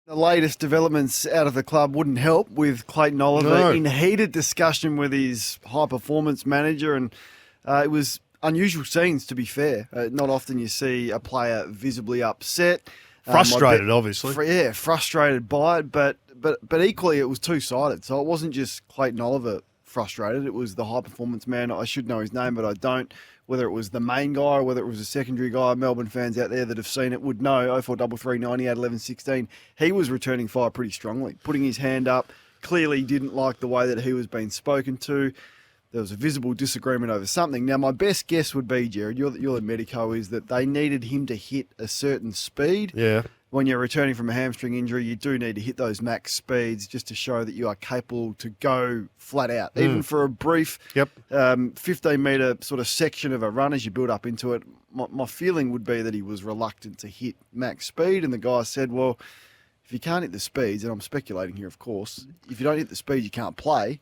The latest developments out of the club wouldn't help with Clayton Oliver in heated discussion with his high-performance manager, and it was unusual scenes, to be fair. Not often you see a player visibly upset. Frustrated, obviously. Frustrated by it, but equally it was two-sided. So it wasn't just Clayton Oliver frustrated. It was the high-performance man. I should know his name, but I don't. Whether it was the main guy or whether it was a secondary guy, Melbourne fans out there that have seen it would know. 0433 90 11 16. He was returning fire pretty strongly, putting his hand up. Clearly didn't like the way that he was being spoken to. There was a visible disagreement over something. Now, my best guess would be, Gerard, you're the medico, is that they needed him to hit a certain speed. Yeah. When you're returning from a hamstring injury, you do need to hit those max speeds just to show that you are capable to go flat out. Even for a brief 15-metre sort of section of a run as you build up into it, my feeling would be that he was reluctant to hit max speed. And the guy said, well, if you can't hit the speeds, and I'm speculating here, of course, if you don't hit the speeds, you can't play.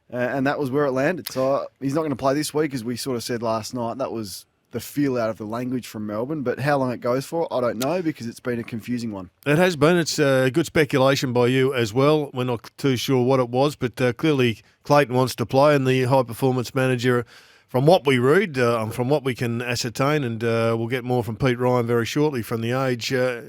And that was where it landed. So he's not going to play this week, as we sort of said last night. That was the feel out of the language from Melbourne. But how long it goes for, I don't know, because it's been a confusing one. It has been. It's good speculation by you as well. We're not too sure what it was, but clearly Clayton wants to play, and the high-performance manager, from what we read, from what we can ascertain, and we'll get more from Pete Ryan very shortly from The Age,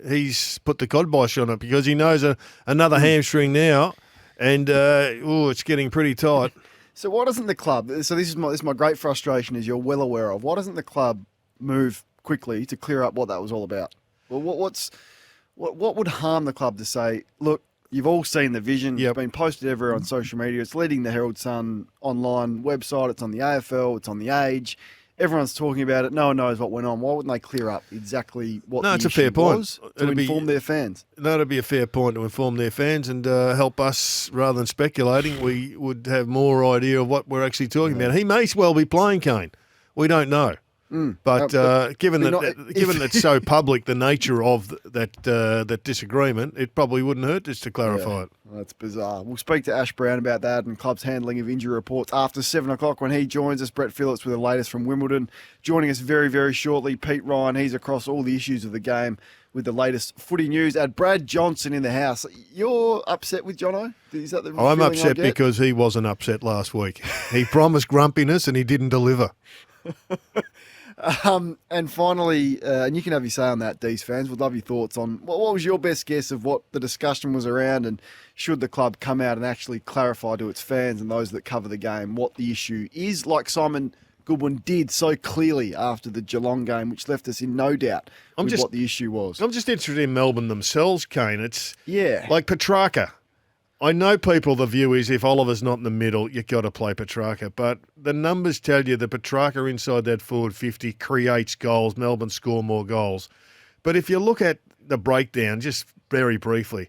he's put the kibosh on it because he knows another hamstring now, and it's getting pretty tight. So why doesn't the club, so this is my great frustration, as you're well aware of, why doesn't the club move quickly to clear up what that was all about? Well, what would harm the club to say, look, you've all seen the vision, It's been posted everywhere on social media, it's leading the Herald Sun online website, it's on the AFL, it's on The Age, everyone's talking about it, no one knows what went on. Why wouldn't they clear up exactly what the issue was to inform their fans? No, it'd be a fair point to inform their fans and help us, rather than speculating, we would have more idea of what we're actually talking about. He may well be playing, Kane. We don't know. But given that it's so public, the nature of that disagreement, it probably wouldn't hurt just to clarify it. That's bizarre. We'll speak to Ash Brown about that and club's handling of injury reports after 7 o'clock when he joins us. Brett Phillips with the latest from Wimbledon. Joining us very, very shortly, Pete Ryan. He's across all the issues of the game with the latest footy news. And Brad Johnson in the house. You're upset with Jono? Is that the I'm upset because he wasn't upset last week. He promised grumpiness and he didn't deliver. And finally, and you can have your say on that, D's fans. Would love your thoughts on what was your best guess of what the discussion was around, and should the club come out and actually clarify to its fans and those that cover the game what the issue is, like Simon Goodwin did so clearly after the Geelong game, which left us in no doubt what the issue was. I'm just interested in Melbourne themselves, Kane. It's like Petrarca. I know the view is if Oliver's not in the middle, you've got to play Petrarca. But the numbers tell you that Petrarca inside that forward 50 creates goals. Melbourne score more goals. But if you look at the breakdown, just very briefly,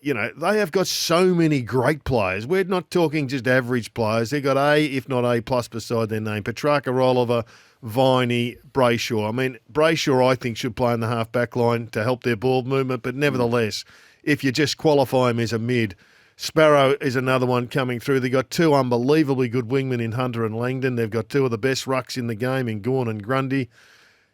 they have got so many great players. We're not talking just average players. They've got A, if not A+, beside their name. Petrarca, Oliver, Viney, Brayshaw. I mean, Brayshaw, I think, should play in the half-back line to help their ball movement. But nevertheless, if you just qualify him as a mid, Sparrow is another one coming through. They've got two unbelievably good wingmen in Hunter and Langdon. They've got two of the best rucks in the game in Gawn and Grundy.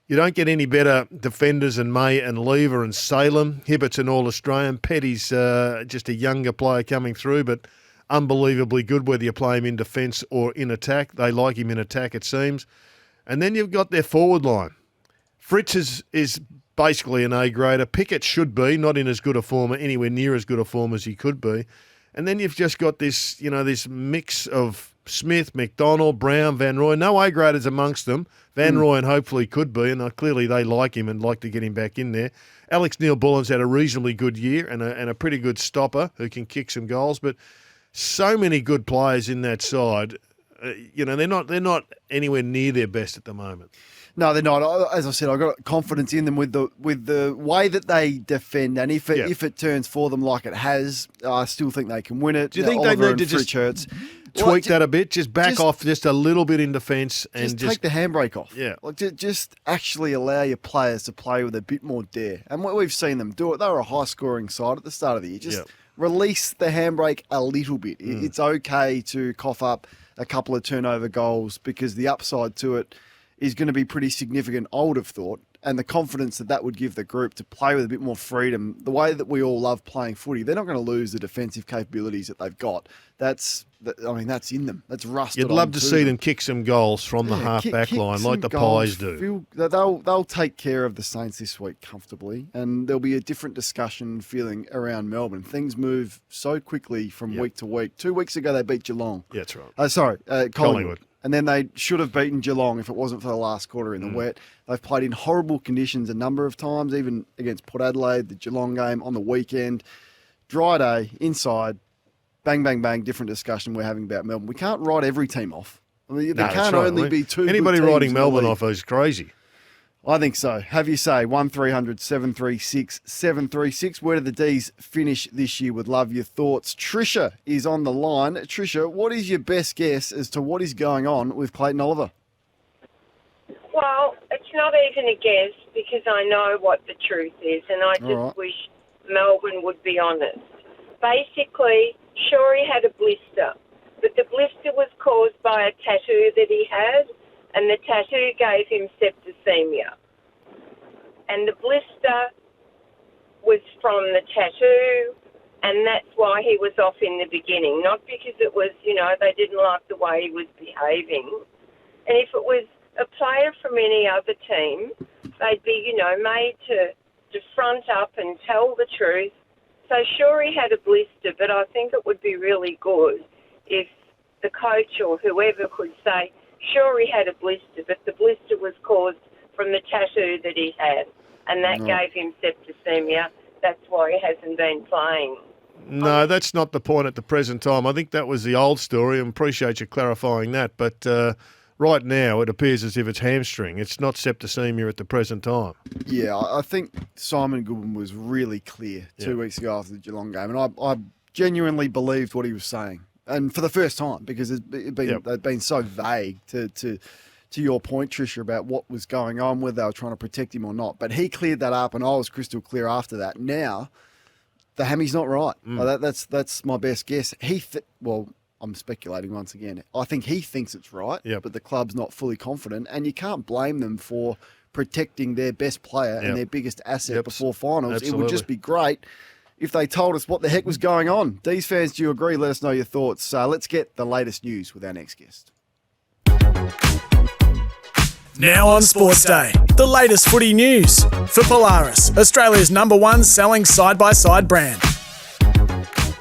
You don't get any better defenders than May and Lever and Salem. Hibbert's an All-Australian. Petty's just a younger player coming through, but unbelievably good whether you play him in defence or in attack. They like him in attack, it seems. And then you've got their forward line. Fritz is basically an A-grader. Pickett should be, not in as good a form, anywhere near as good a form as he could be. And then you've just got this, this mix of Smith, McDonald, Brown, Van Rooyen. No A-graders amongst them. Van Rooyen hopefully could be, and clearly they like him and like to get him back in there. Alex Neil-Bullen's had a reasonably good year and a pretty good stopper who can kick some goals, but so many good players in that side. They're not anywhere near their best at the moment. No, they're not. As I said, I've got confidence in them with the way that they defend, and if it turns for them like it has, I still think they can win it. Do you think Oliver they need to just tweak that a bit, just back off just a little bit in defence, and just take the handbrake off? Yeah, just actually allow your players to play with a bit more dare. And we've seen them do it. They were a high-scoring side at the start of the year. Just release the handbrake a little bit. It's okay to cough up a couple of turnover goals because the upside to it is going to be pretty significant, I would have thought. and the confidence that would give the group to play with a bit more freedom, the way that we all love playing footy, they're not going to lose the defensive capabilities that they've got. That's in them. That's rusted. You'd love to see them kick some goals from the half-back line like the Pies do. They'll take care of the Saints this week comfortably, and there'll be a different discussion feeling around Melbourne. Things move so quickly from week to week. 2 weeks ago, they beat Geelong. Yeah, that's right. Collingwood. And then they should have beaten Geelong if it wasn't for the last quarter in the wet. They've played in horrible conditions a number of times, even against Port Adelaide, the Geelong game on the weekend. Dry day, inside, bang, bang, bang, different discussion we're having about Melbourne. We can't write every team off. I mean, there can't only be two Anybody good teams writing in the Melbourne league. off is crazy. I think so. Have you say 1300 736 736. Where do the D's finish this year? Would love your thoughts. Tricia is on the line. Tricia, what is your best guess as to what is going on with Clayton Oliver? Well, it's not even a guess because I know what the truth is, and I just wish Melbourne would be honest. Basically, sure, he had a blister, but the blister was caused by a tattoo that he had, and the tattoo gave him septicemia. And the blister was from the tattoo, and that's why he was off in the beginning. Not because it was, they didn't like the way he was behaving. And if it was a player from any other team, they'd be, made to front up and tell the truth. So sure, he had a blister, but I think it would be really good if the coach or whoever could say, sure, he had a blister, but the blister was caused from the tattoo that he had, and that gave him septicemia. That's why he hasn't been playing. No, that's not the point at the present time. I think that was the old story, and appreciate you clarifying that. But right now, it appears as if it's hamstring. It's not septicemia at the present time. Yeah, I think Simon Goodwin was really clear 2 weeks ago after the Geelong game, and I genuinely believed what he was saying. And for the first time, because they'd been so vague to your point, Tricia, about what was going on, whether they were trying to protect him or not. But he cleared that up, and I was crystal clear after that. Now, the hammy's not right. That's my best guess. I'm speculating once again. I think he thinks it's right, but the club's not fully confident, and you can't blame them for protecting their best player and their biggest asset before finals. Absolutely. It would just be great if they told us what the heck was going on. D's fans, do you agree? Let us know your thoughts. Let's get the latest news with our next guest. Now on Sports Day, the latest footy news for Polaris, Australia's #1 selling side-by-side brand.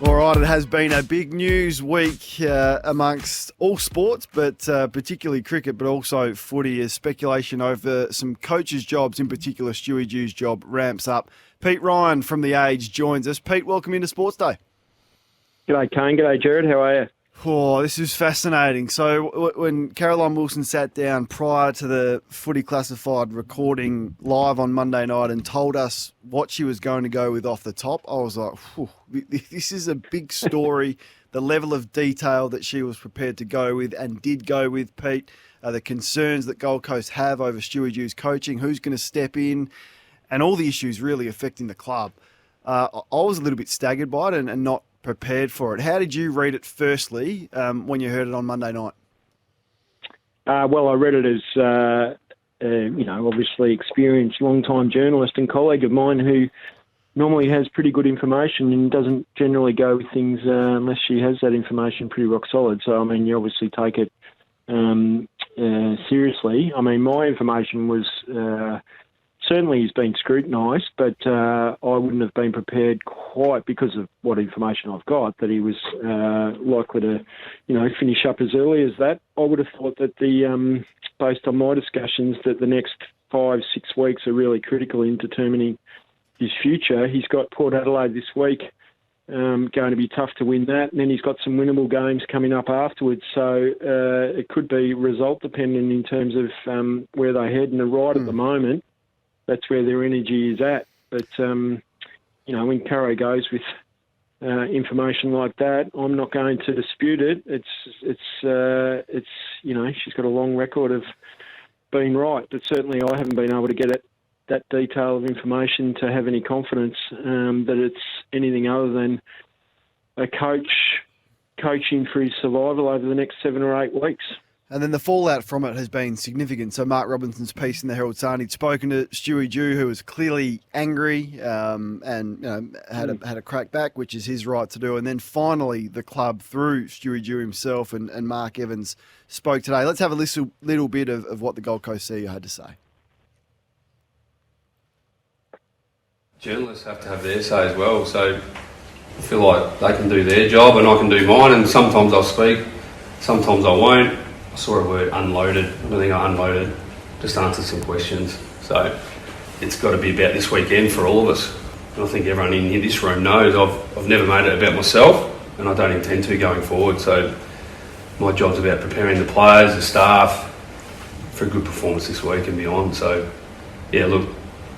All right, it has been a big news week amongst all sports, but particularly cricket, but also footy, as speculation over some coaches' jobs, in particular Stewie Dew's job, ramps up. Pete Ryan from The Age joins us. Pete, welcome into Sports Day. G'day, Kane. G'day, Gerard. How are you? Oh, this is fascinating. So when Caroline Wilson sat down prior to the Footy Classified recording live on Monday night and told us what she was going to go with off the top, I was like, this is a big story. The level of detail that she was prepared to go with and did go with, Pete, the concerns that Gold Coast have over Stewie Dew's coaching, who's going to step in, and all the issues really affecting the club. I was a little bit staggered by it and not prepared for it. How did you read it firstly when you heard it on Monday night? Well, I read it as, obviously experienced long-time journalist and colleague of mine who normally has pretty good information and doesn't generally go with things unless she has that information pretty rock solid. So, you obviously take it seriously. My information was... certainly he's been scrutinised, but I wouldn't have been prepared quite because of what information I've got, that he was likely to, finish up as early as that. I would have thought that based on my discussions, that the next 5-6 weeks are really critical in determining his future. He's got Port Adelaide this week, going to be tough to win that, and then he's got some winnable games coming up afterwards. So it could be result dependent in terms of where they head, and at the moment, that's where their energy is at. But, when Caro goes with information like that, I'm not going to dispute it. It's she's got a long record of being right, but certainly I haven't been able to get that detail of information to have any confidence that it's anything other than a coach coaching for his survival over the next 7 or 8 weeks. And then the fallout from it has been significant. So Mark Robinson's piece in the Herald Sun, he'd spoken to Stewie Dew, who was clearly angry and had a crack back, which is his right to do. And then finally the club, through Stewie Dew himself and Mark Evans, spoke today. Let's have a little bit of what the Gold Coast CEO had to say. Journalists have to have their say as well, so I feel like they can do their job and I can do mine, and sometimes I'll speak, sometimes I won't. I saw a word unloaded. I don't think I unloaded. Just answered some questions. So it's got to be about this weekend for all of us. And I think everyone in this room knows I've never made it about myself, and I don't intend to going forward. So my job's about preparing the players, the staff, for a good performance this week and beyond. So yeah, look,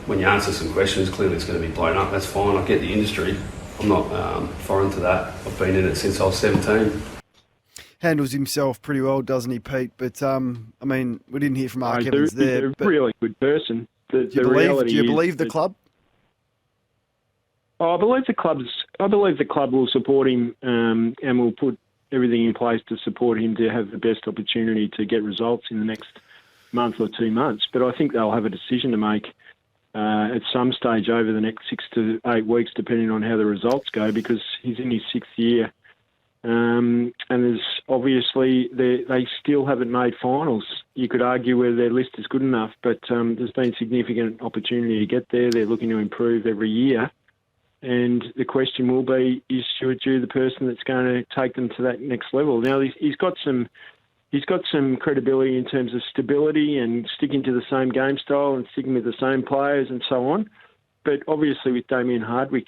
when you answer some questions, clearly it's going to be blown up. That's fine. I get the industry. I'm not foreign to that. I've been in it since I was 17. Handles himself pretty well, doesn't he, Pete? But, I mean, we didn't hear from Mark Evans there. He's a really good person. Do you believe the club? I believe the club will support him and will put everything in place to support him to have the best opportunity to get results in the next month or 2 months. But I think they'll have a decision to make at some stage over the next 6 to 8 weeks, depending on how the results go, because he's in his 6th year. And there's obviously they still haven't made finals. You could argue whether their list is good enough, but there's been significant opportunity to get there. They're looking to improve every year. And the question will be, is Stuart Dew the person that's going to take them to that next level? Now, he's got some credibility in terms of stability and sticking to the same game style and sticking with the same players and so on. But obviously with Damien Hardwick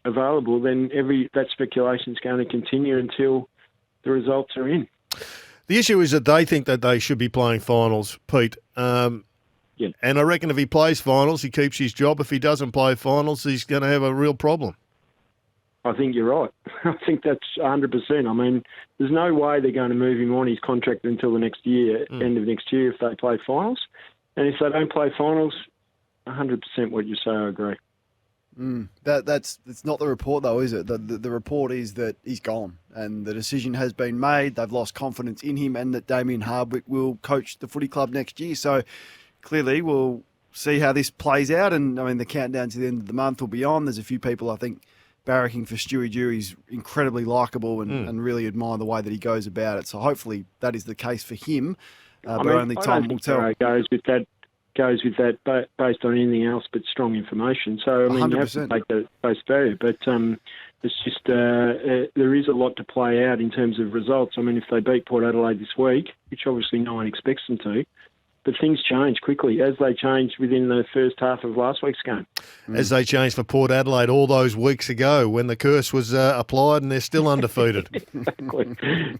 available, then that speculation is going to continue until the results are in. The issue is that they think that they should be playing finals, Pete. Yeah. And I reckon if he plays finals, he keeps his job. If he doesn't play finals, he's going to have a real problem. I think you're right. I think that's 100%. I mean, there's no way they're going to move him on his contract until the next year, end of next year, if they play finals. And if they don't play finals, 100% what you say, I agree. It's not the report, though, is it? The report is that he's gone and the decision has been made. They've lost confidence in him and that Damien Hardwick will coach the footy club next year. So clearly we'll see how this plays out. And, I mean, the countdown to the end of the month will be on. There's a few people, I think, barracking for Stewie Dew. He's incredibly likeable and really admire the way that he goes about it. So hopefully that is the case for him. But only time will tell. Goes with that based on anything else but strong information. So, I mean, 100%. You have to take that at face value. But it's just there is a lot to play out in terms of results. I mean, if they beat Port Adelaide this week, which obviously no one expects them to, but things change quickly, as they changed within the first half of last week's game. As they changed for Port Adelaide all those weeks ago when the curse was applied and they're still undefeated.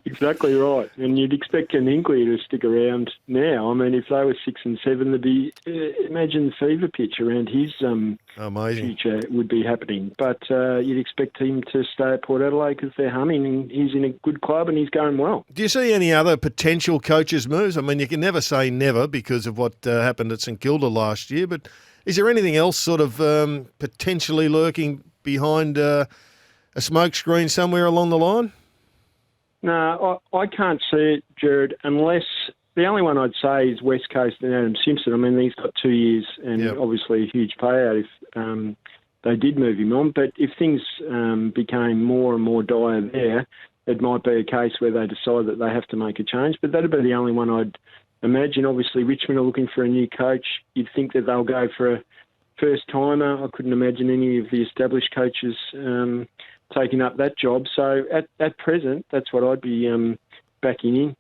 Exactly right. And you'd expect Ken Hinkley to stick around now. I mean, if they were 6 and 7, there'd be, imagine the fever pitch around his future would be happening. But you'd expect him to stay at Port Adelaide because they're humming and he's in a good club and he's going well. Do you see any other potential coaches' moves? I mean, you can never say never because of what happened at St Kilda last year, but is there anything else sort of potentially lurking behind a smokescreen somewhere along the line? No, I can't see it, Gerard, unless the only one I'd say is West Coast and Adam Simpson. I mean, he's got 2 years and obviously a huge payout if they did move him on. But if things became more and more dire there, it might be a case where they decide that they have to make a change. But that'd be the only one I'd imagine. Obviously, Richmond are looking for a new coach. You'd think that they'll go for a first-timer. I couldn't imagine any of the established coaches taking up that job. So at present, that's what I'd be backing in.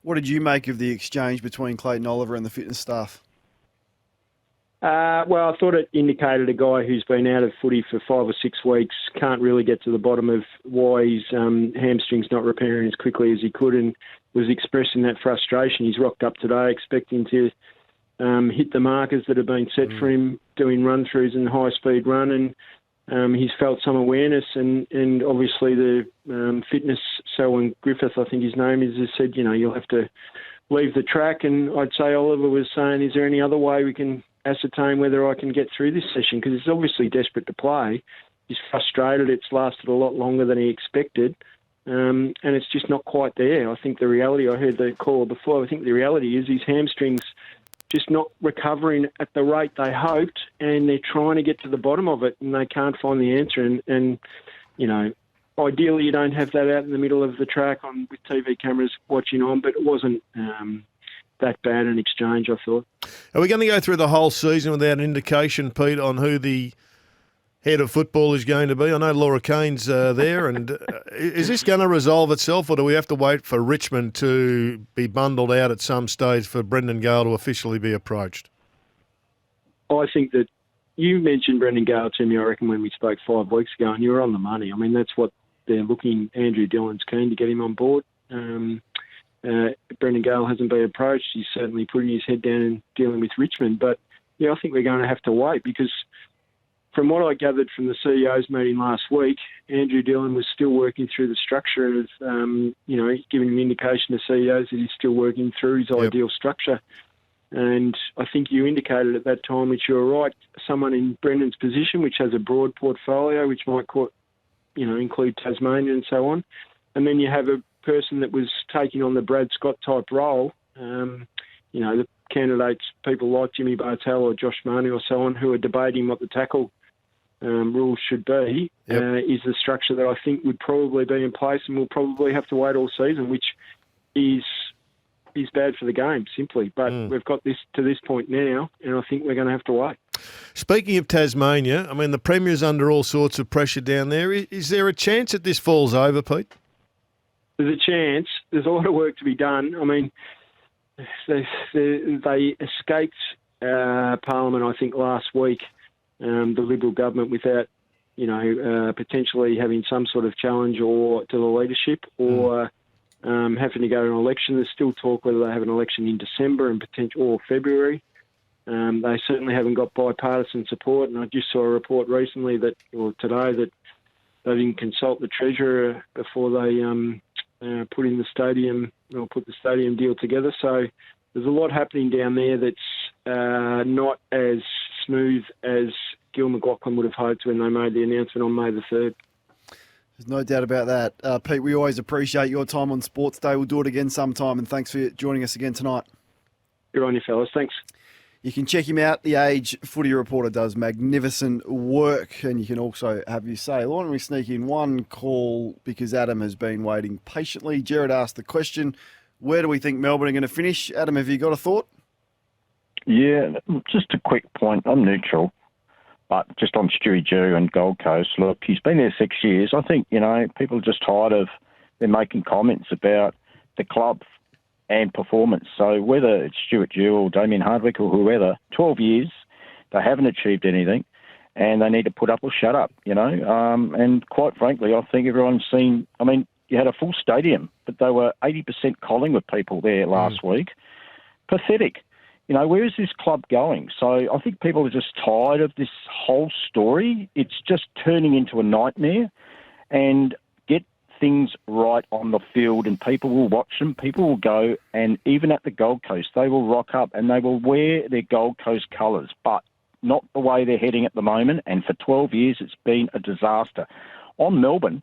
What did you make of the exchange between Clayton Oliver and the fitness staff? Well, I thought it indicated a guy who's been out of footy for 5 or 6 weeks, can't really get to the bottom of why his hamstring's not repairing as quickly as he could, and was expressing that frustration. He's rocked up today expecting to hit the markers that have been set for him, doing run-throughs and high-speed run, and he's felt some awareness, and obviously the fitness, Selwyn Griffith, I think his name is, has said, you'll have to leave the track, and I'd say Oliver was saying, is there any other way we can ascertain whether I can get through this session? Because he's obviously desperate to play. He's frustrated. It's lasted a lot longer than he expected. and it's just not quite there. I think the reality, I heard the caller before, I think the reality is his hamstrings just not recovering at the rate they hoped, and they're trying to get to the bottom of it, and they can't find the answer. And you know, ideally you don't have that out in the middle of the track with TV cameras watching on, but it wasn't that bad an exchange, I thought. Are we going to go through the whole season without an indication, Pete, on who the head of football is going to be? I know Laura Kane's there, and is this going to resolve itself, or do we have to wait for Richmond to be bundled out at some stage for Brendan Gale to officially be approached? I think that you mentioned Brendan Gale to me, I reckon, when we spoke 5 weeks ago, and you were on the money. I mean, that's what they're looking. Andrew Dillon's keen to get him on board. Brendan Gale hasn't been approached. He's certainly putting his head down and dealing with Richmond. But, yeah, I think we're going to have to wait because from what I gathered from the CEO's meeting last week, Andrew Dillon was still working through the structure of, giving an indication to CEOs that he's still working through his ideal structure. And I think you indicated at that time, which you were right, someone in Brendan's position, which has a broad portfolio, which might, include Tasmania and so on. And then you have a person that was taking on the Brad Scott type role, the candidates, people like Jimmy Bartel or Josh Marnie or so on, who are debating what the tackle rules should be, is the structure that I think would probably be in place, and we'll probably have to wait all season, which is bad for the game, simply. But we've got this to this point now, and I think we're going to have to wait. Speaking of Tasmania, I mean, the Premier's under all sorts of pressure down there. Is there a chance that this falls over, Pete? There's a chance. There's a lot of work to be done. I mean, they escaped Parliament, I think, last week, the Liberal government, without, potentially having some sort of challenge or to the leadership or having to go to an election. There's still talk whether they have an election in December and or February. They certainly haven't got bipartisan support, and I just saw a report recently today that they didn't consult the Treasurer before they put in the stadium or put the stadium deal together. So there's a lot happening down there that's not as smooth as Gil McLachlan would have hoped when they made the announcement on May the 3rd. There's no doubt about that. Pete, we always appreciate your time on Sports Day. We'll do it again sometime, and thanks for joining us again tonight. Good on you, fellas. Thanks. You can check him out. The Age footy reporter does magnificent work, and you can also have your say. Why don't we sneak in one call because Adam has been waiting patiently. Gerard asked the question, where do we think Melbourne are going to finish? Adam, have you got a thought? Yeah, just a quick point. I'm neutral, but just on Stewie Jew and Gold Coast. Look, he's been there 6 years. I think, people are just tired of them making comments about the club and performance. So whether it's Stuart Jew or Damien Hardwick or whoever, 12 years, they haven't achieved anything, and they need to put up or shut up, And quite frankly, I think everyone's seen, you had a full stadium, but they were 80% Collingwood people there last week. Pathetic. Where is this club going? So I think people are just tired of this whole story. It's just turning into a nightmare, and get things right on the field and people will watch them. People will go, and even at the Gold Coast, they will rock up and they will wear their Gold Coast colours, but not the way they're heading at the moment. And for 12 years, it's been a disaster. On Melbourne,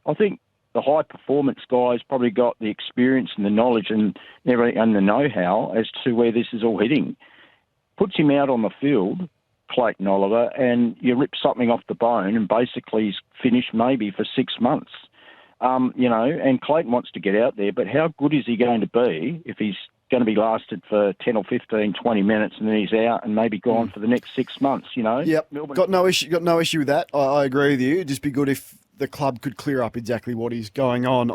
I think the high-performance guys probably got the experience and the knowledge and everything and the know-how as to where this is all heading. Puts him out on the field, Clayton Oliver, and you rip something off the bone and basically he's finished maybe for 6 months. And Clayton wants to get out there, but how good is he going to be if he's going to be lasted for 10 or 15, 20 minutes and then he's out and maybe gone for the next 6 months, Yep, Melbourne. Got no issue with that. I agree with you. It'd just be good if the club could clear up exactly what is going on.